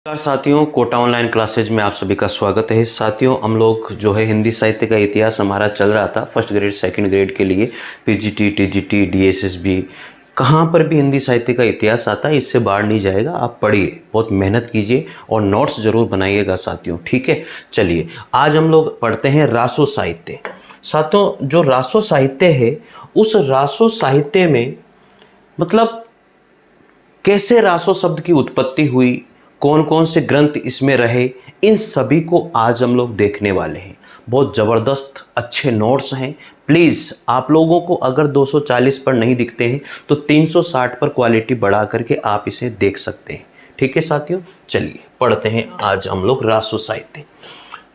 नमस्कार साथियों, Kota online classes में आप सभी का स्वागत है। साथियों, हम लोग जो है हिंदी साहित्य का इतिहास हमारा चल रहा था फर्स्ट ग्रेड सेकंड ग्रेड के लिए। पीजीटी, टीजीटी, डीएसएसबी, कहाँ पर भी हिंदी साहित्य का इतिहास आता है, इससे बाहर नहीं जाएगा। आप पढ़िए, बहुत मेहनत कीजिए और नोट्स जरूर बनाइएगा साथियों, ठीक है। चलिए, आज हम लोग पढ़ते हैं रासो साहित्य। साथियों, जो रासो साहित्य है, उस रासो साहित्य में मतलब कैसे रासो शब्द की उत्पत्ति हुई, कौन कौन से ग्रंथ इसमें रहे, इन सभी को आज हम लोग देखने वाले हैं। बहुत ज़बरदस्त अच्छे नोट्स हैं। प्लीज़ आप लोगों को अगर 240 पर नहीं दिखते हैं तो 360 पर क्वालिटी बढ़ा करके आप इसे देख सकते हैं, ठीक है साथियों। चलिए पढ़ते हैं आज हम लोग रासो साहित्य।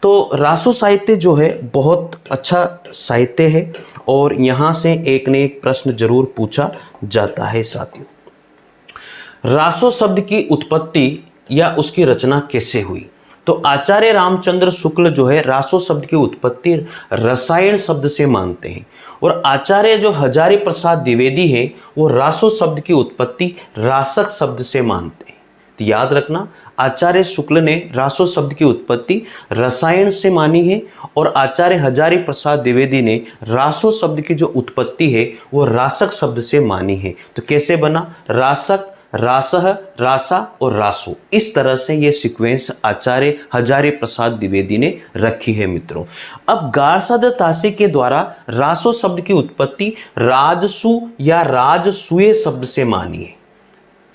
तो रासो साहित्य जो है बहुत अच्छा साहित्य है और यहाँ से एक न एक प्रश्न जरूर पूछा जाता है साथियों। रासो शब्द की उत्पत्ति या उसकी रचना कैसे हुई? तो आचार्य रामचंद्र शुक्ल जो है रासो शब्द की उत्पत्ति रसायन शब्द से मानते हैं और आचार्य जो हजारी प्रसाद द्विवेदी है वो रासो शब्द की उत्पत्ति रासक शब्द से मानते हैं। तो याद रखना, आचार्य शुक्ल ने रासो शब्द की उत्पत्ति रसायन से मानी है और आचार्य हजारी प्रसाद द्विवेदी ने रासो शब्द की जो उत्पत्ति है वो रासक शब्द से मानी है। तो कैसे बना? रासक, रासह, रासा और रासो, इस तरह से ये सीक्वेंस आचार्य हजारी प्रसाद द्विवेदी ने रखी है मित्रों। अब गार्सादर तासी के द्वारा रासो शब्द की उत्पत्ति राजसु या राजसूय शब्द से मानी है।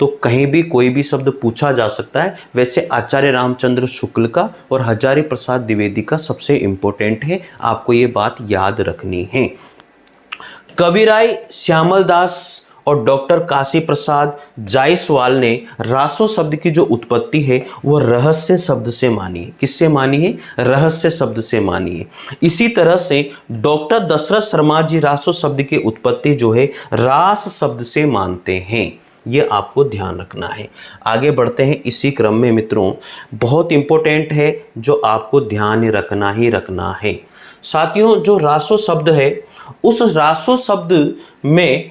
तो कहीं भी कोई भी शब्द पूछा जा सकता है। वैसे आचार्य रामचंद्र शुक्ल का और हजारी प्रसाद द्विवेदी का सबसे इंपॉर्टेंट है, आपको ये बात याद रखनी है। कविराय श्यामल दास और डॉक्टर काशी प्रसाद जायसवाल ने रासो शब्द की जो उत्पत्ति है वो रहस्य शब्द से मानी है। किससे मानी है? रहस्य शब्द से मानी है। इसी तरह से डॉक्टर दशरथ शर्मा जी रासो शब्द की उत्पत्ति जो है रास शब्द से मानते हैं। ये आपको ध्यान रखना है। आगे बढ़ते हैं इसी क्रम में मित्रों, बहुत इंपॉर्टेंट है जो आपको ध्यान रखना ही रखना है साथियों। जो रासो शब्द है उस रासो शब्द में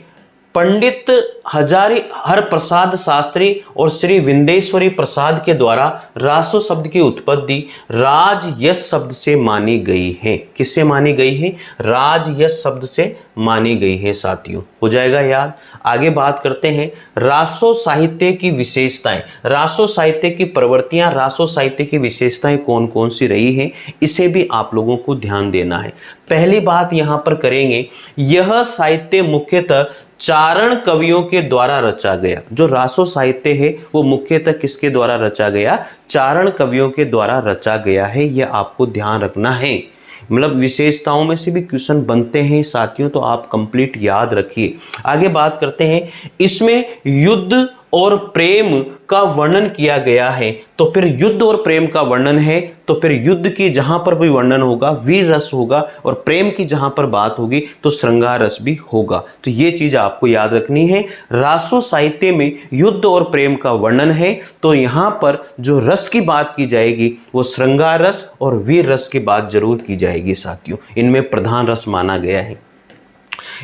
पंडित हजारी हर प्रसाद शास्त्री और श्री विंदेश्वरी प्रसाद के द्वारा रासो शब्द की उत्पत्ति राजयश शब्द से मानी गई है। किससे मानी गई है? राजयश शब्द से मानी गई है साथियों, हो जाएगा याद। आगे बात करते हैं रासो साहित्य की विशेषताएं, रासो साहित्य की प्रवृत्तियां, रासो साहित्य की विशेषताएं कौन कौन सी रही हैं, इसे भी आप लोगों को ध्यान देना है। पहली बात यहां पर करेंगे, यह साहित्य मुख्यतः चारण कवियों के द्वारा रचा गया। जो रासो साहित्य है वो मुख्यतः किसके द्वारा रचा गया? चारण कवियों के द्वारा रचा गया है। यह आपको ध्यान रखना है। मतलब विशेषताओं में से भी क्वेश्चन बनते हैं साथियों, तो आप कंप्लीट याद रखिए। आगे बात करते हैं, इसमें युद्ध और प्रेम का वर्णन किया गया है। तो फिर युद्ध और प्रेम का वर्णन है तो फिर युद्ध की जहां पर भी वर्णन होगा वीर रस होगा और प्रेम की जहां पर बात होगी तो श्रृंगार रस भी होगा। तो ये चीज आपको याद रखनी है। रासो साहित्य में युद्ध और प्रेम का वर्णन है तो यहां पर जो रस की बात की जाएगी वो श्रृंगार रस और वीर रस की बात जरूर की जाएगी साथियों। इनमें प्रधान रस माना गया है।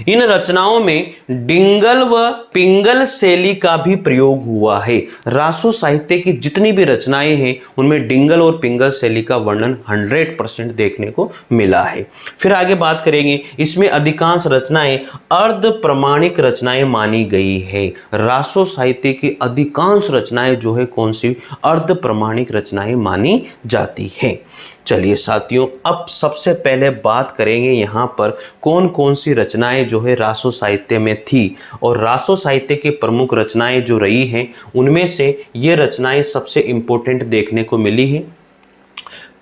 इन रचनाओं में डिंगल व पिंगल शैली का भी प्रयोग हुआ है। रासो साहित्य की जितनी भी रचनाएं हैं उनमें डिंगल और पिंगल शैली का वर्णन 100% देखने को मिला है। फिर आगे बात करेंगे, इसमें अधिकांश रचनाएं अर्ध प्रमाणिक रचनाएं मानी गई है। रासो साहित्य की अधिकांश रचनाएं जो है कौन सी? अर्ध प्रमाणिक रचनाएं मानी जाती है। चलिए साथियों, अब सबसे पहले बात करेंगे यहाँ पर कौन कौन सी रचनाएं जो है रासो साहित्य में थी और रासो साहित्य की प्रमुख रचनाएं जो रही हैं उनमें से ये रचनाएं सबसे इंपॉर्टेंट देखने को मिली है।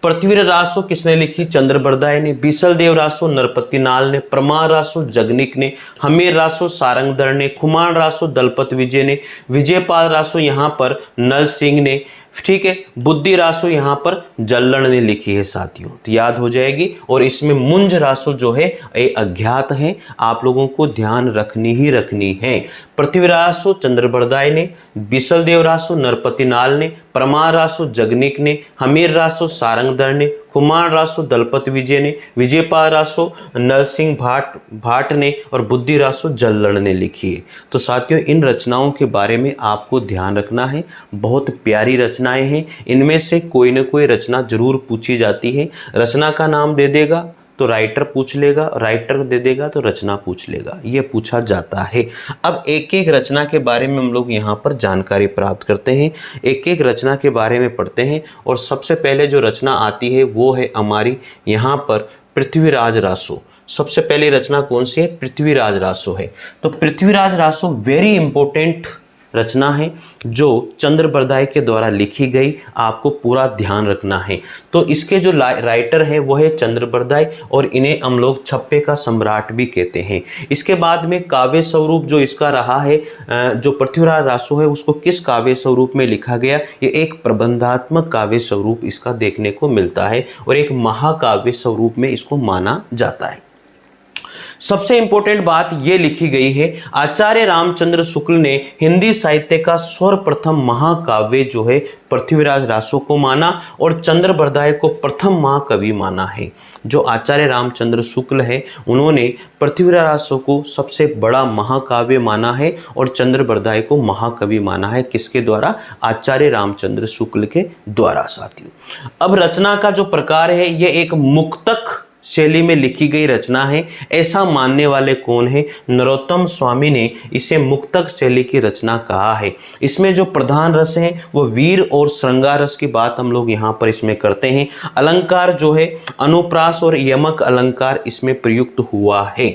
पृथ्वीराज रासो किसने लिखी? चंद्रबरदाय ने। बीसल देव रासो नरपति नाल ने। प्रमाण रासो जगनिक ने। हमीर रासो सारंगधर ने। खुमान रासो दलपत विजय ने। विजयपाल रासो यहाँ पर नल सिंह ने, ठीक है। बुद्धि रासो यहाँ पर जल्लण ने लिखी है साथियों, तो याद हो जाएगी। और इसमें मुंज रासो जो है ये अज्ञात है, आप लोगों को ध्यान रखनी ही रखनी है। पृथ्वीराज रासो चंद्रबरदाय ने। बिसल देव रासो नरपति नाल ने। प्रमाण रासो जगनिक ने। हमीर रासो सारंगधर ने। कुमार रासो दलपत विजय ने, विजयपाल रासो नरसिंह भाट ने और बुद्धि रासो जल्लड़ ने लिखी है। तो साथियों इन रचनाओं के बारे में आपको ध्यान रखना है, बहुत प्यारी रचनाएं हैं, इनमें से कोई न कोई रचना जरूर पूछी जाती है। रचना का नाम दे देगा तो राइटर पूछ लेगा, राइटर दे देगा तो रचना पूछ लेगा, ये पूछा जाता है। अब एक एक रचना के बारे में हम लोग यहाँ पर जानकारी प्राप्त करते हैं, एक एक रचना के बारे में पढ़ते हैं। और सबसे पहले जो रचना आती है वो है हमारी यहाँ पर पृथ्वीराज रासो। सबसे पहली रचना कौन सी है? पृथ्वीराज रासो है। तो पृथ्वीराज रासो वेरी इंपॉर्टेंट रचना है जो चंद्र बरदाई के द्वारा लिखी गई, आपको पूरा ध्यान रखना है। तो इसके जो राइटर है वो है चंद्र बरदाई और इन्हें हम लोग छप्पे का सम्राट भी कहते हैं। इसके बाद में काव्य स्वरूप जो इसका रहा है, जो पृथ्वीराज रासो है उसको किस काव्य स्वरूप में लिखा गया? ये एक प्रबंधात्मक काव्य स्वरूप इसका देखने को मिलता है और एक महाकाव्य स्वरूप में इसको माना जाता है। सबसे इंपॉर्टेंट बात ये लिखी गई है, आचार्य रामचंद्र शुक्ल ने हिंदी साहित्य का सर्वप्रथम महाकाव्य जो है पृथ्वीराज रासो को माना और चंद्र बरदाई को प्रथम महाकवि माना है। जो आचार्य रामचंद्र शुक्ल है उन्होंने पृथ्वीराज रासो को सबसे बड़ा महाकाव्य माना है और चंद्र बरदाई को महाकवि माना है। किसके द्वारा? आचार्य रामचंद्र शुक्ल के द्वारा। साथियों अब रचना का जो प्रकार है ये एक मुक्तक शैली में लिखी गई रचना है। ऐसा मानने वाले कौन है? नरोत्तम स्वामी ने इसे मुक्तक शैली की रचना कहा है। इसमें जो प्रधान रस है वो वीर और श्रृंगार रस की बात हम लोग यहाँ पर इसमें करते हैं। अलंकार जो है अनुप्रास और यमक अलंकार इसमें प्रयुक्त हुआ है।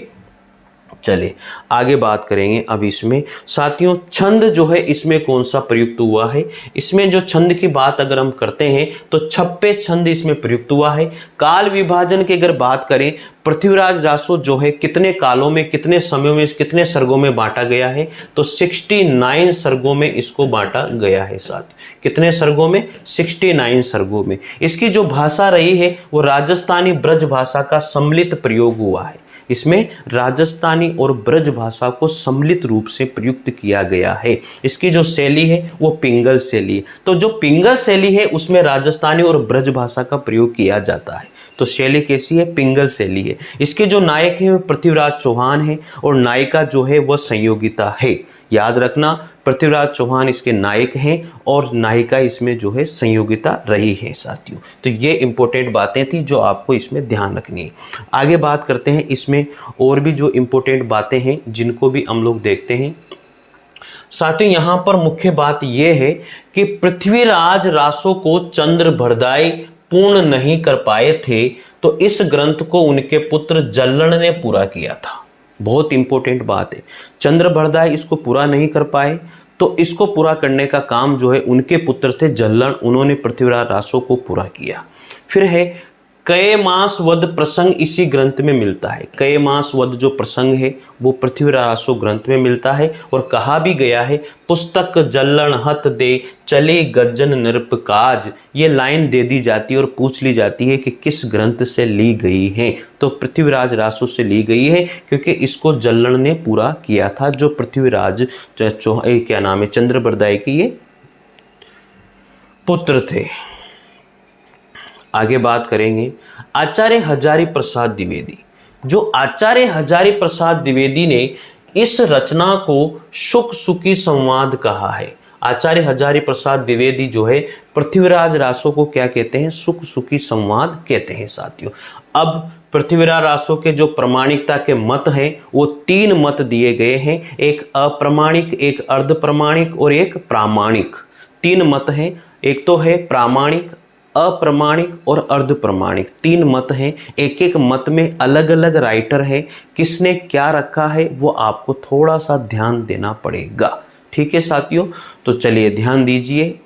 चले आगे बात करेंगे अब इसमें। साथियों छंद जो है इसमें कौन सा प्रयुक्त हुआ है? इसमें जो छंद की बात अगर हम करते हैं तो छप्पे छंद इसमें प्रयुक्त हुआ है। काल विभाजन की अगर बात करें, पृथ्वीराज रासो जो है कितने कालों में, कितने समयों में, कितने सर्गों में बांटा गया है? तो 69 सर्गों में इसको बांटा गया है। साथ कितने सर्गों में? 69 सर्गों में। इसकी जो भाषा रही है वो राजस्थानी ब्रज भाषा का सम्मिलित प्रयोग हुआ है। इसमें राजस्थानी और ब्रज भाषा को सम्मिलित रूप से प्रयुक्त किया गया है। इसकी जो शैली है वो पिंगल शैली है। तो जो पिंगल शैली है उसमें राजस्थानी और ब्रज भाषा का प्रयोग किया जाता है। तो शैली कैसी है? पिंगल शैली है। इसके जो नायक हैं वो पृथ्वीराज चौहान है और नायिका जो है वह संयोगिता है। याद रखना पृथ्वीराज चौहान इसके नायक हैं और नायिका इसमें जो है संयोगिता रही है। साथियों तो ये इंपॉर्टेंट बातें थी जो आपको इसमें ध्यान रखनी है। आगे बात करते हैं इसमें और भी जो इंपॉर्टेंट बातें हैं जिनको भी हम लोग देखते हैं। साथियों यहाँ पर मुख्य बात यह है कि पृथ्वीराज रासो को चंद्र बरदाई पूर्ण नहीं कर पाए थे तो इस ग्रंथ को उनके पुत्र जल्लड़ ने पूरा किया था। बहुत इंपॉर्टेंट बात है, चंद्र बरदाई इसको पूरा नहीं कर पाए तो इसको पूरा करने का काम जो है उनके पुत्र थे जल्लड़, उन्होंने पृथ्वीराज रासो को पूरा किया। फिर है कयमास वध प्रसंग इसी ग्रंथ में मिलता है। कयमास वध जो प्रसंग है वो पृथ्वीराज रासो ग्रंथ में मिलता है और कहा भी गया है पुस्तक जल्लण हत दे चले गज्जन नृप काज। ये लाइन दे दी जाती है और पूछ ली जाती है कि किस ग्रंथ से ली गई है? तो पृथ्वीराज रासो से ली गई है क्योंकि इसको जल्लण ने पूरा किया था जो पृथ्वीराज क्या नाम है चंद्र बरदाई के ये पुत्र थे। आगे बात करेंगे आचार्य हजारी प्रसाद द्विवेदी। जो आचार्य हजारी प्रसाद द्विवेदी ने इस रचना को सुख सुखी संवाद कहा है। आचार्य हजारी प्रसाद द्विवेदी जो है पृथ्वीराज रासो को क्या कहते हैं? सुख सुखी संवाद कहते हैं। साथियों अब पृथ्वीराज रासो के जो प्रामाणिकता के मत हैं वो 3 मत दिए गए हैं, एक अप्रामाणिक, एक अर्ध प्रामाणिक और एक प्रामाणिक। 3 मत हैं, एक तो है प्रामाणिक, अप्रामाणिक और अर्ध प्रामाणिक। 3 मत हैं, एक एक मत में अलग अलग राइटर हैं। किसने क्या रखा है वो आपको थोड़ा सा ध्यान देना पड़ेगा। ठीक है साथियों, तो चलिए ध्यान दीजिए।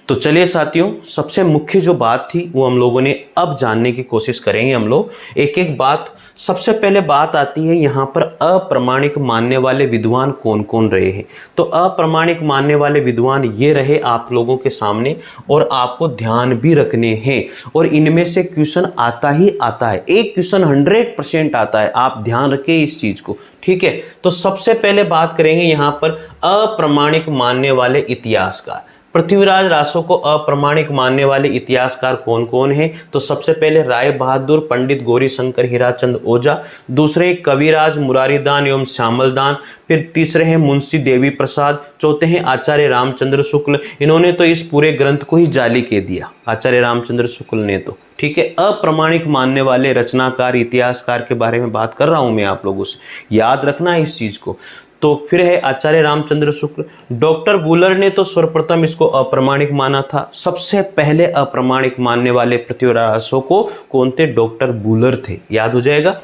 तो चलिए साथियों सबसे मुख्य जो बात थी वो हम लोगों ने अब जानने की कोशिश करेंगे। हम लोग एक एक बात, सबसे पहले बात आती है यहाँ पर अप्रामाणिक मानने वाले विद्वान कौन कौन रहे हैं। तो अप्रामाणिक मानने वाले विद्वान ये रहे आप लोगों के सामने और आपको ध्यान भी रखने हैं और इनमें से क्वेश्चन आता ही आता है। एक क्वेश्चन 100% आता है, आप ध्यान रखें इस चीज को। ठीक है, तो सबसे पहले बात करेंगे यहाँ पर अप्रामाणिक मानने वाले इतिहासकार। पृथ्वीराज रासो को अप्रमाणिक मानने वाले इतिहासकार कौन कौन हैं? तो सबसे पहले राय बहादुर, पंडित गौरीशंकर हीराचंद ओझा, दूसरे कविराज मुरारीदान एवं श्यामलदान, फिर तीसरे हैं मुंशी देवी प्रसाद, चौथे हैं आचार्य रामचंद्र शुक्ल। इन्होंने तो इस पूरे ग्रंथ को ही जाली कह दिया, आचार्य रामचंद्र शुक्ल ने तो। ठीक है, अप्रमाणिक मानने वाले रचनाकार इतिहासकार के बारे में बात कर रहा हूं मैं आप लोगों से, याद रखना है इस चीज को। तो फिर है आचार्य रामचंद्र शुक्ल। डॉक्टर बुलर ने तो सर्वप्रथम इसको अप्रमाणिक माना था। सबसे पहले अप्रमाणिक मानने वाले पृथ्वीराज रासो को कौन थे? डॉक्टर बुलर थे, याद हो जाएगा।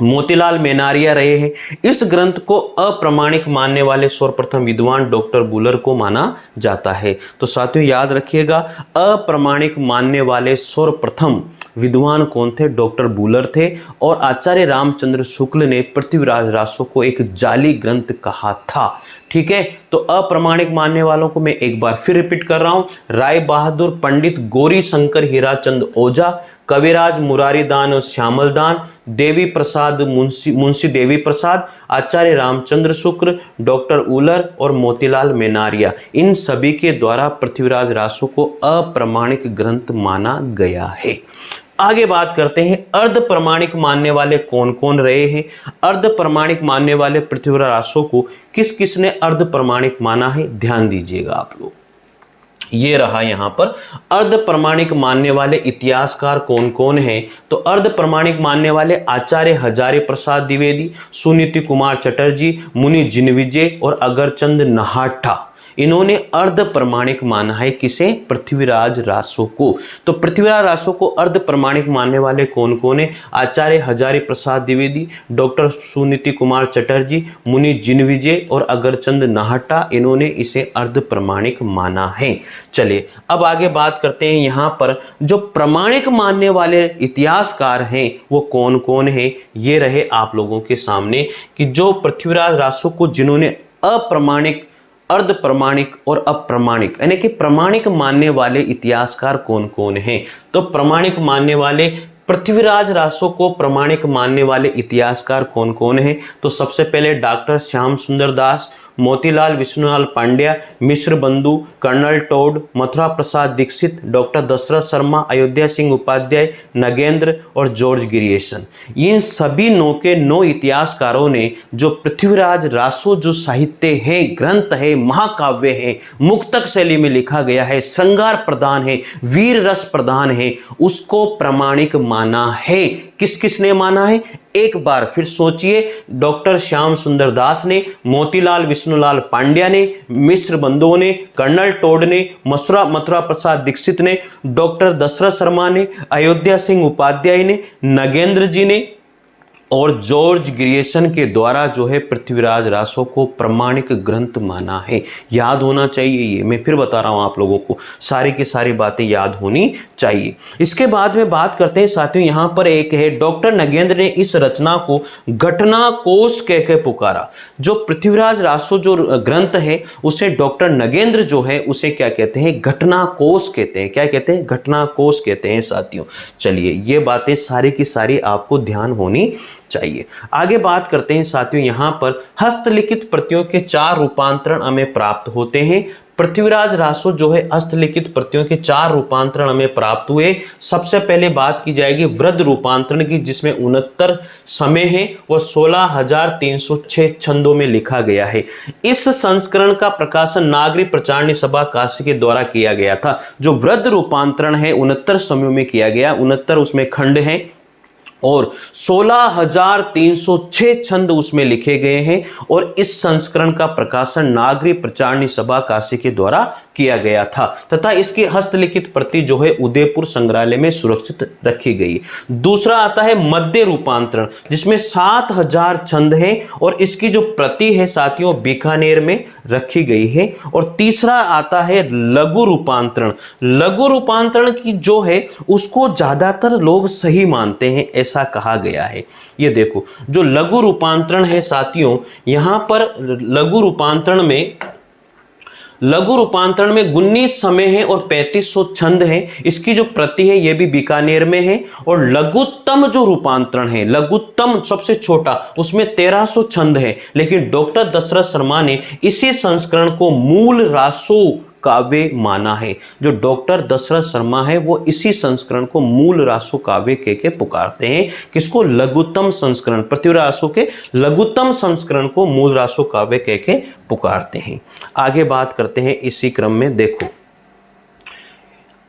मोतीलाल मेनारिया रहे हैं। इस ग्रंथ को अप्रमाणिक मानने वाले सर्वप्रथम विद्वान डॉक्टर बुलर को माना जाता है। तो साथियों याद रखिएगा, अप्रमाणिक मानने वाले सर्वप्रथम विद्वान कौन थे? डॉक्टर बुलर थे। और आचार्य रामचंद्र शुक्ल ने पृथ्वीराज रासो को एक जाली ग्रंथ कहा था। ठीक है, तो अप्रमाणिक मानने वालों को मैं एक बार फिर रिपीट कर रहा हूं। राय बहादुर, पंडित गौरीशंकर हीराचंद ओझा, कविराज मुरारीदान और श्यामलदान, देवी प्रसाद मुंशी देवी प्रसाद, आचार्य रामचंद्र शुक्ल, डॉक्टर उलर और मोतीलाल मेनारिया, इन सभी के द्वारा पृथ्वीराज रासो को अप्रमाणिक ग्रंथ माना गया है। आगे बात करते हैं, अर्ध प्रमाणिक मानने वाले कौन कौन रहे हैं। अर्ध प्रमाणिक मानने वाले पृथ्वीराज रासो को किस किस ने अर्ध प्रमाणिक माना है? ध्यान दीजिएगा आप लोग, ये रहा यहां पर अर्ध प्रमाणिक मानने वाले इतिहासकार कौन कौन हैं। तो अर्ध प्रमाणिक मानने वाले आचार्य हजारी प्रसाद द्विवेदी, सुनीति कुमार चटर्जी, मुनि जिनविजय और अगरचंद नहाटा, इन्होंने अर्ध प्रमाणिक माना है। किसे? पृथ्वीराज रासो को। तो पृथ्वीराज रासो को अर्ध प्रमाणिक मानने वाले कौन कौन है? आचार्य हजारी प्रसाद द्विवेदी, डॉक्टर सुनीति कुमार चटर्जी, मुनि जिनविजय और अगरचंद नाहटा, इन्होंने इसे अर्ध प्रमाणिक माना है। चलिए अब आगे बात करते हैं, यहाँ पर जो प्रमाणिक मानने वाले इतिहासकार हैं वो कौन कौन है। ये रहे आप लोगों के सामने कि जो पृथ्वीराज रासो को जिन्होंने अप्रमाणिक, अर्ध प्रमाणिक और अप्रमाणिक यानी कि प्रमाणिक मानने वाले इतिहासकार कौन कौन हैं। तो प्रमाणिक मानने वाले पृथ्वीराज रासो को प्रमाणिक मानने वाले इतिहासकार कौन कौन हैं। तो सबसे पहले डॉक्टर श्याम सुंदर दास, मोतीलाल विष्णुलाल पांड्या, मिश्र बंधु, colonel toad, Mathura Prasad Dixit, doctor Dasharath Sharma, Ayodhya Singh Upadhyay, Nagendra और जॉर्ज ग्रियर्सन, इन सभी 9 के 9 इतिहासकारों ने जो पृथ्वीराज रासो जो साहित्य है, ग्रंथ है, महाकाव्य है, मुक्तक शैली में लिखा गया है, श्रृंगार प्रधान है, वीर रस प्रधान है, उसको प्रमाणिक माना है। किस किस ने माना है? एक बार फिर सोचिए, डॉक्टर श्याम सुंदर दास ने, मोतीलाल विष्णुलाल पांड्या ने, मिश्र बंधुओं ने, कर्नल टोड ने, मथुरा प्रसाद दीक्षित ने, डॉक्टर दशरथ शर्मा ने, अयोध्या सिंह उपाध्याय ने, नगेंद्र जी ने और जॉर्ज ग्रियर्सन के द्वारा जो है पृथ्वीराज रासो को प्रमाणिक ग्रंथ माना है। याद होना चाहिए, ये मैं फिर बता रहा हूं आप लोगों को, सारी की सारी बातें याद होनी चाहिए। इसके बाद में बात करते हैं साथियों, यहां पर एक है डॉक्टर नगेंद्र ने इस रचना को घटना कोश कह के पुकारा। जो पृथ्वीराज रासो जो ग्रंथ है उसे डॉक्टर नगेंद्र जो है उसे क्या कहते हैं? घटना कोश कहते हैं। क्या कहते हैं? घटना कोश कहते हैं साथियों। चलिए ये बातें सारी की सारी आपको ध्यान होनी चाहिए। आगे बात करते हैं साथियों, यहां पर हस्तलिखित प्रतियों के 4 रूपांतरण हमें प्राप्त होते हैं। पृथ्वीराज रासो जो है हस्तलिखित प्रतियों के 4 रूपांतरण हमें प्राप्त हुए। सबसे पहले बात की जाएगी वृद्ध रूपांतरण की, जिसमें 69 समय है और 16,306 छंदों में लिखा गया है। इस संस्करण का प्रकाशन नागरी प्रचारणी सभा काशी के द्वारा किया गया था। जो वृद्ध रूपांतरण है 69 समयों में किया गया, 69 उसमें खंड है और 16,306 छंद उसमें लिखे गए हैं। और इस संस्करण का प्रकाशन नागरी प्रचारणी सभा काशी के द्वारा किया गया था तथा इसकी हस्तलिखित प्रति जो है उदयपुर संग्रहालय में सुरक्षित रखी गई। दूसरा आता है मध्य रूपांतरण, जिसमें 7,000 छंद हैं और इसकी जो प्रति है साथियों बीकानेर में रखी गई है। और तीसरा आता है लघु रूपांतरण। लघु रूपांतरण की जो है उसको ज्यादातर लोग सही मानते हैं, ऐसा कहा गया है। ये देखो जो लघु रूपांतरण है साथियों, यहां पर लघु रूपांतरण में 19 समय है और 3500 छंद है। इसकी जो प्रति है ये भी बीकानेर में है। और लघुत्तम जो रूपांतरण है, लघुत्तम सबसे छोटा, उसमें 1300 छंद है। लेकिन डॉक्टर दशरथ शर्मा ने इसी संस्करण को मूल रासो काव्य माना है। जो डॉक्टर दशरथ शर्मा है वो इसी संस्करण को मूल रासो काव्य कह के पुकारते हैं। किसको? लघुत्तम संस्करण, पृथ्वीराज रासो के लघुत्तम संस्करण को मूल रासो काव्य कह के पुकारते हैं। आगे बात करते हैं इसी क्रम में। देखो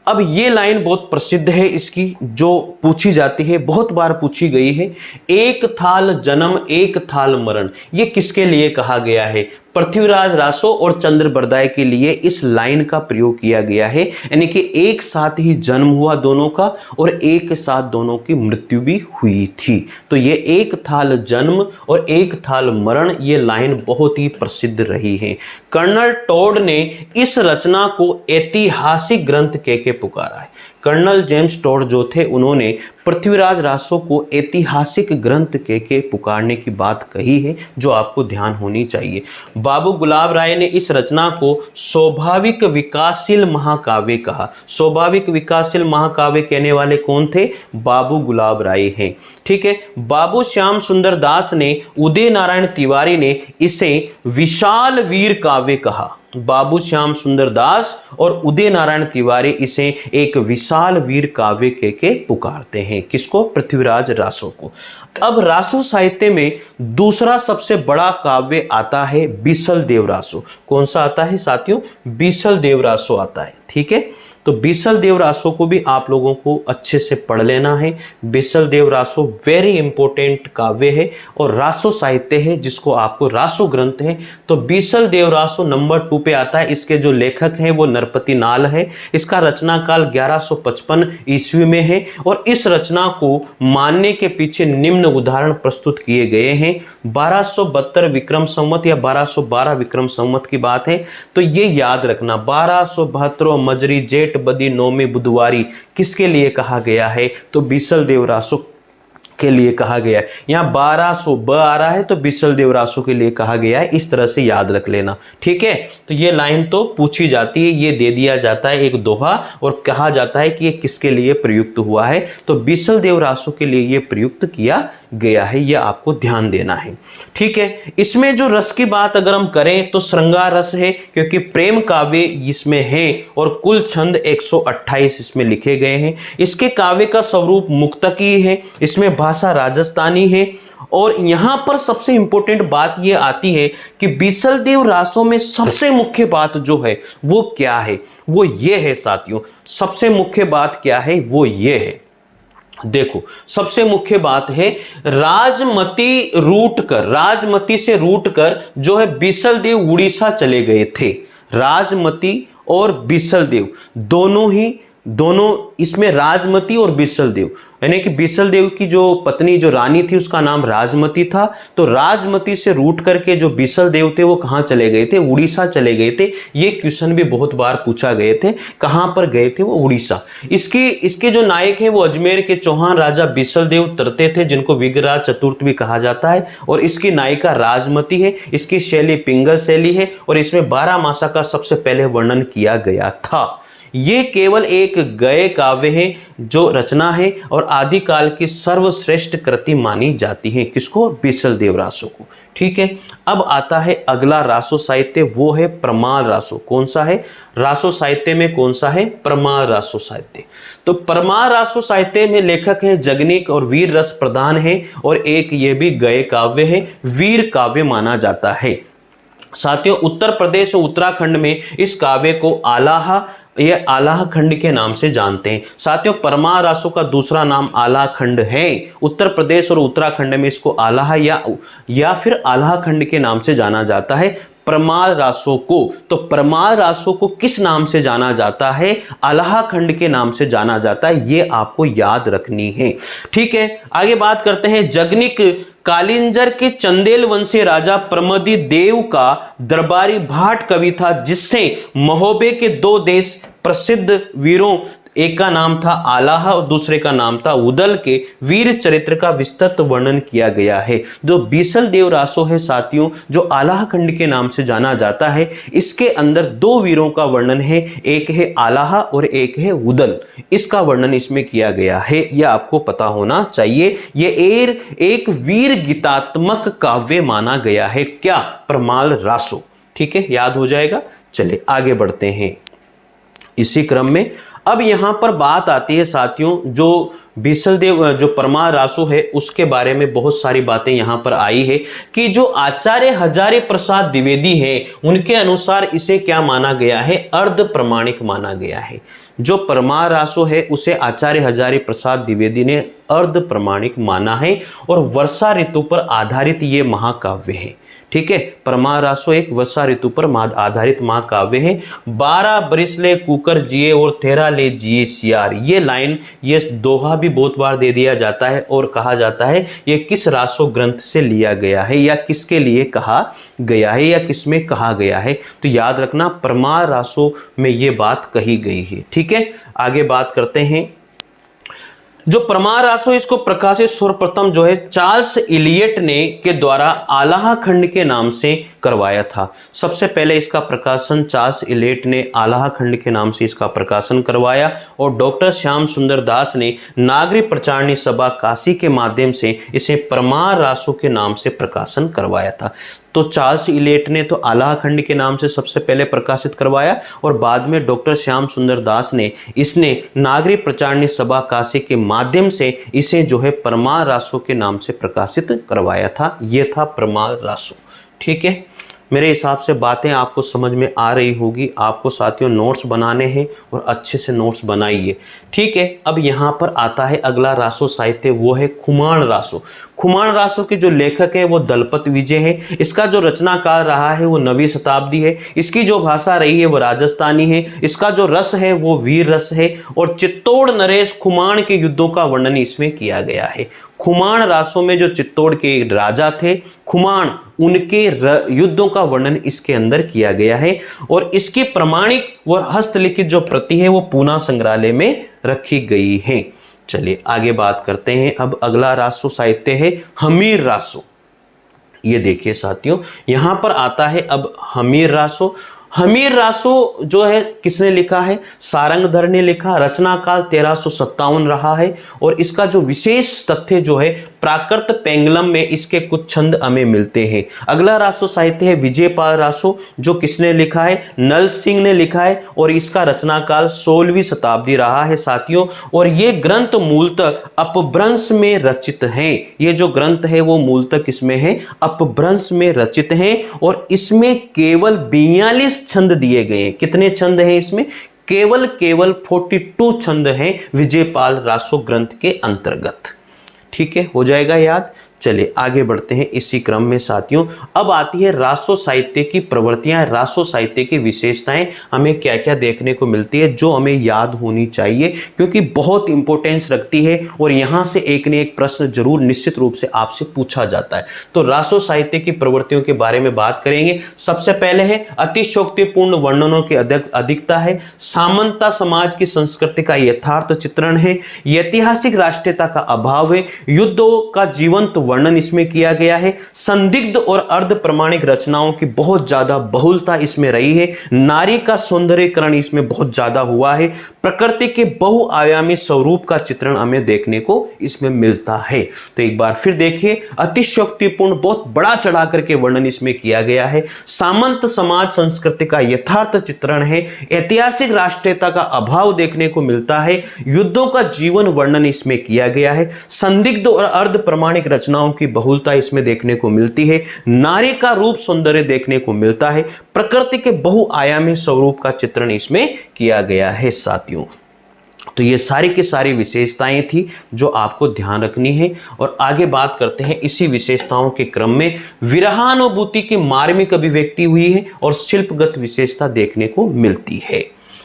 अब ये लाइन बहुत प्रसिद्ध है इसकी, जो पूछी जाती है, बहुत बार पूछी गई है। एक थाल जन्म एक थाल मरण, ये किसके लिए कहा गया है? पृथ्वीराज रासो और चंद्रबरदाई के लिए इस लाइन का प्रयोग किया गया है। यानी कि एक साथ ही जन्म हुआ दोनों का और एक साथ दोनों की मृत्यु भी हुई थी। तो ये एक थाल जन्म और एक थाल मरण, ये लाइन बहुत ही प्रसिद्ध रही है। कर्नल टॉड ने इस रचना को ऐतिहासिक ग्रंथ कह के पुकारा है। कर्नल जेम्स टॉड जो थे उन्होंने पृथ्वीराज रासो को ऐतिहासिक ग्रंथ कह के पुकारने की बात कही है, जो आपको ध्यान होनी चाहिए। बाबू गुलाब राय ने इस रचना को स्वाभाविक विकासशील महाकाव्य कहा। स्वाभाविक विकासशील महाकाव्य कहने वाले कौन थे? बाबू गुलाब राय हैं। ठीक है। बाबू श्याम सुंदर दास ने, उदय नारायण तिवारी ने इसे विशाल वीर काव्य कहा। बाबू श्याम सुंदर दास और उदय नारायण तिवारी इसे एक विशाल वीर काव्य कह के पुकारते हैं। किसको? पृथ्वीराज रासो को। अब रासो साहित्य में दूसरा सबसे बड़ा काव्य आता है बीसल देव रासो। कौन सा आता है साथियों? बीसल देव रासो आता है। ठीक है। तो बीसल देव रासो को भी आप लोगों को अच्छे से पढ़ लेना है। बीसल देव रासो वेरी इंपॉर्टेंट काव्य है और रासो साहित्य है, जिसको आपको रासो ग्रंथ है। तो बीसल देव रासो नंबर 2 पे आता है। इसके जो लेखक हैं वो नरपति नाल है। इसका रचना काल 1155 ईस्वी में है और इस रचना को मानने के पीछे निम्न उदाहरण प्रस्तुत किए गए हैं। 1272 विक्रम संवत या 1212 विक्रम संवत की बात है। तो ये याद रखना, 1272 मजरी जेठ बदी नौमी बुधवारी किसके लिए कहा गया है? तो बीसल देव रासो के लिए कहा गया है। यहाँ 1200 ब आ रहा है तो बीसल देव रासो के लिए कहा गया है। इस तरह से याद रख लेना। ठीक है। तो ये लाइन तो पूछी जाती है, ये दे दिया जाता है एक दोहा और कहा जाता है कि ये किसके लिए प्रयुक्त हुआ है? तो बीसल देव रासो के लिए ये प्रयुक्त किया गया है। ये आपको ध्यान देना है। ठीक है। इसमें जो रस की बात अगर हम करें तो श्रृंगार रस है, क्योंकि प्रेम काव्य इसमें है और कुल छंद 128 इसमें लिखे गए हैं। इसके काव्य का स्वरूप मुक्तकी है। इसमें भाषा राजस्थानी है और यहां पर सबसे इंपॉर्टेंट बात यह आती है कि बीसल देव रासो में सबसे मुख्य बात जो है वो क्या है? वो ये है साथियों, सबसे मुख्य बात क्या है? वो ये है, देखो सबसे मुख्य बात है राजमती से रूट कर जो है बीसल देव उड़ीसा चले गए थे। राजमती और बीसल देव दोनों इसमें राजमती और बीसल देव, यानी कि बीसल देव की जो पत्नी जो रानी थी उसका नाम राजमती था। तो राजमती से रूट करके जो बीसल देव थे वो कहाँ चले गए थे? उड़ीसा चले गए थे। ये क्वेश्चन भी बहुत बार पूछा गए थे, कहाँ पर गए थे वो? उड़ीसा। इसके जो नायक हैं वो अजमेर के चौहान राजा बीसल देव तरते थे, जिनको विग्रहराज चतुर्थ भी कहा जाता है। और इसकी नायिका राजमती है। इसकी शैली पिंगल शैली है और इसमें 12 मासा का सबसे पहले वर्णन किया गया था। ये केवल एक गए काव्य है जो रचना है और आदिकाल की सर्वश्रेष्ठ कृति मानी जाती है। किसको? बीसल देव रासो को। ठीक है। अब आता है अगला रासो साहित्य, वो है प्रमाण रासो। कौन सा है? रासो साहित्य में कौन सा है? प्रमाण रासो साहित्य। तो प्रमाण रासो साहित्य में लेखक है जगनिक और वीर रस प्रधान है और एक ये भी गए काव्य है, वीर काव्य माना जाता है। साथियों उत्तर प्रदेश और उत्तराखंड में इस काव्य को आलाह खंड के नाम से जानते हैं। साथियों प्रमाण रासो का दूसरा नाम आलाह खंड है। उत्तर प्रदेश और उत्तराखंड में इसको आलाह या फिर आलाह खंड के नाम से जाना जाता है प्रमाण रासो को। तो प्रमाण रासो को किस नाम से जाना जाता है? आलाह खंड के नाम से जाना जाता है। ये आपको याद रखनी है। ठीक है। आगे बात करते हैं। जगनिक कालिंजर के चंदेल वंशी राजा प्रमदी देव का दरबारी भाट कवि था, जिससे महोबे के 2 देश प्रसिद्ध वीरों, एक का नाम था आलाह और दूसरे का नाम था उदल, के वीर चरित्र का विस्तृत वर्णन किया गया है। जो बीसल देव रासो है साथियों, जो आलाह खंड के नाम से जाना जाता है, इसके अंदर 2 वीरों का वर्णन है, एक है आलाह और एक है उदल। इसका वर्णन इसमें किया गया है, यह आपको पता होना चाहिए। यह एक वीर गीतात्मक काव्य माना गया है। क्या? प्रमाण रासो। ठीक है, याद हो जाएगा। चले आगे बढ़ते हैं। इसी क्रम में अब यहाँ पर बात आती है साथियों, जो बीसलदेव जो परमार रासो है उसके बारे में बहुत सारी बातें यहाँ पर आई है कि जो आचार्य हजारी प्रसाद द्विवेदी है उनके अनुसार इसे क्या माना गया है, अर्ध प्रमाणिक माना गया है। जो परमार रासो है उसे आचार्य हजारी प्रसाद द्विवेदी ने अर्ध प्रमाणिक माना है और वर्षा ऋतु पर आधारित ये महाकाव्य है। ठीक है, परमार रासो एक वर्षा ऋतु पर आधारित महाकाव्य है। 12 बरिस ले कुकर जिए और 13 ले जिए सियार, ये लाइन, ये दोहा भी बहुत बार दे दिया जाता है और कहा जाता है ये किस रासो ग्रंथ से लिया गया है या किसके लिए कहा गया है या किसमें कहा गया है। तो याद रखना परमार रासो में ये बात कही गई है। ठीक है, आगे बात करते हैं। जो परमार रासो इसको प्रकाशित सर्वप्रथम जो है चार्ल्स इलियट ने के द्वारा आलाह खंड के नाम से करवाया था। सबसे पहले इसका प्रकाशन चार्ल्स इलियट ने आलाह खंड के नाम से इसका प्रकाशन करवाया और डॉक्टर श्याम सुंदर दास ने नागरिक प्रचारणी सभा काशी के माध्यम से इसे परमार रासो के नाम से प्रकाशन करवाया था। तो चार्ल्स इलियट ने तो आलाह खंड के नाम से सबसे पहले प्रकाशित करवाया और बाद में डॉक्टर श्याम सुंदर दास ने इसने नागरिक प्रचारणी सभा काशी के माध्यम से इसे जो है परमार रासो के नाम से प्रकाशित करवाया था। ये था परमार रासो। ठीक है, मेरे हिसाब से बातें आपको समझ में आ रही होगी। आपको साथियों नोट्स बनाने हैं और अच्छे से नोट्स बनाइए। ठीक है, अब यहाँ पर आता है अगला रासो साहित्य, वो है खुमान रासो। खुमान रासो के जो लेखक है वो दलपत विजय है। इसका जो रचनाकाल रहा है वो 9वीं शताब्दी है। इसकी जो भाषा रही है वो राजस्थानी है। इसका जो रस है वो वीर रस है और चित्तौड़ नरेश खुमान के युद्धों का वर्णन इसमें किया गया है। खुमान रासो में जो चित्तौड़ के राजा थे खुमान, उनके युद्धों का वर्णन इसके अंदर किया गया है और इसकी प्रमाणिक व हस्तलिखित जो प्रति है वो पूना संग्रहालय में रखी गई है। चलिए आगे बात करते हैं। अब अगला रासो साहित्य है हमीर रासो। ये देखिए साथियों, यहां पर आता है अब हमीर रासो। हमीर रासो जो है किसने लिखा है, सारंगधर ने लिखा। रचनाकाल 1357 रहा है और इसका जो विशेष तथ्य जो है प्राकृत पेंगलम में इसके कुछ छंद हमें मिलते हैं। अगला रासो साहित्य है विजयपाल रासो, जो किसने लिखा है, नल सिंह ने लिखा है और इसका रचनाकाल 16वीं शताब्दी रहा है साथियों। और ये ग्रंथ मूलतः अपभ्रंश में रचित है। ये जो ग्रंथ है वो मूलतः किसमें है, अपभ्रंश में रचित है और इसमें केवल 42 छंद दिए गए हैं। कितने छंद हैं इसमें, केवल 42 छंद हैं विजयपाल रासो ग्रंथ के अंतर्गत। ठीक है, हो जाएगा याद। चलिए आगे बढ़ते हैं इसी क्रम में साथियों। अब आती है रासो साहित्य की प्रवृत्तियां, रासो साहित्य की विशेषताएं, हमें क्या क्या देखने को मिलती है जो हमें याद होनी चाहिए क्योंकि बहुत इंपॉर्टेंस रखती है और यहां से एक न एक प्रश्न जरूर निश्चित रूप से आपसे पूछा जाता है। तो रासो साहित्य की प्रवृत्तियों के बारे में बात करेंगे। सबसे पहले है अतिशयोक्तिपूर्ण वर्णनों की अधिकता है, सामंता समाज की संस्कृति का यथार्थ चित्रण है, ऐतिहासिक राष्ट्रीयता का अभाव है, युद्धों का जीवंत वर्णन इसमें किया गया है, संदिग्ध और अर्ध प्रमाणिक रचनाओं की बहुत ज्यादा बहुलता इसमें रही है, नारी का सौंदर्यीकरण इसमें बहुत ज्यादा हुआ है, प्रकृति के बहुआयामी स्वरूप का चित्रण हमें देखने को इसमें मिलता है। तो एक बार फिर देखिए, अतिशयोक्तिपूर्ण बहुत बड़ा चढ़ा करके वर्णन इसमें किया गया है, सामंत समाज संस्कृति का यथार्थ चित्रण है, ऐतिहासिक राष्ट्रीयता का अभाव देखने को मिलता है, युद्धों का जीवन वर्णन इसमें किया गया है, संदिग्ध और अर्ध प्रमाणिक रचनाओं की बहुलता इसमें देखने को मिलती है, नारी का रूप सौंदर्य देखने को मिलता है, प्रकृति के बहुआयामी स्वरूप का चित्रण इसमें किया गया है साथियों। तो ये सारी की सारी विशेषताएं थी जो आपको ध्यान रखनी है। और आगे बात करते हैं इसी विशेषताओं के क्रम में विरहानुभूति की मार्मिक अभिव्यक्ति हुई है और शिल्पगत विशेषता देखने को मिलती है।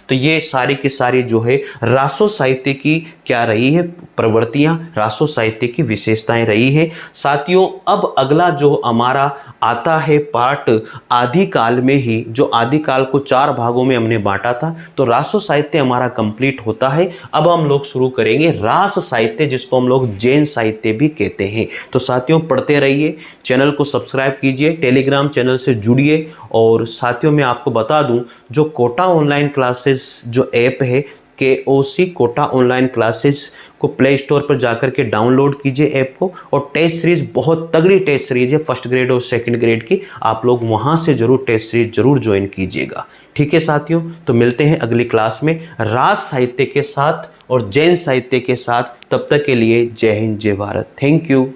तो ये सारी की सारी जो है रासो साहित्य की क्या रही है, प्रवृत्तियां, रासो साहित्य की विशेषताएं रही है साथियों। अब अगला जो हमारा आता है पार्ट आदिकाल में ही, जो आदिकाल को 4 भागों में हमने बांटा था, तो रासो साहित्य हमारा कंप्लीट होता है। अब हम लोग शुरू करेंगे रास साहित्य, जिसको हम लोग जैन साहित्य भी कहते हैं। तो साथियों पढ़ते रहिए, चैनल को सब्सक्राइब कीजिए, टेलीग्राम चैनल से जुड़िए। और साथियों मैं आपको बता दूं, जो कोटा ऑनलाइन क्लासेस जो ऐप है, KOC कोटा ऑनलाइन क्लासेस को प्ले स्टोर पर जाकर के डाउनलोड कीजिए ऐप को, और टेस्ट सीरीज बहुत तगड़ी टेस्ट सीरीज है फर्स्ट ग्रेड और सेकंड ग्रेड की, आप लोग वहां से जरूर टेस्ट सीरीज जरूर ज्वाइन कीजिएगा। ठीक है साथियों, तो मिलते हैं अगली क्लास में राज साहित्य के साथ और जैन साहित्य के साथ। तब तक के लिए जय हिंद जय भारत। Thank you.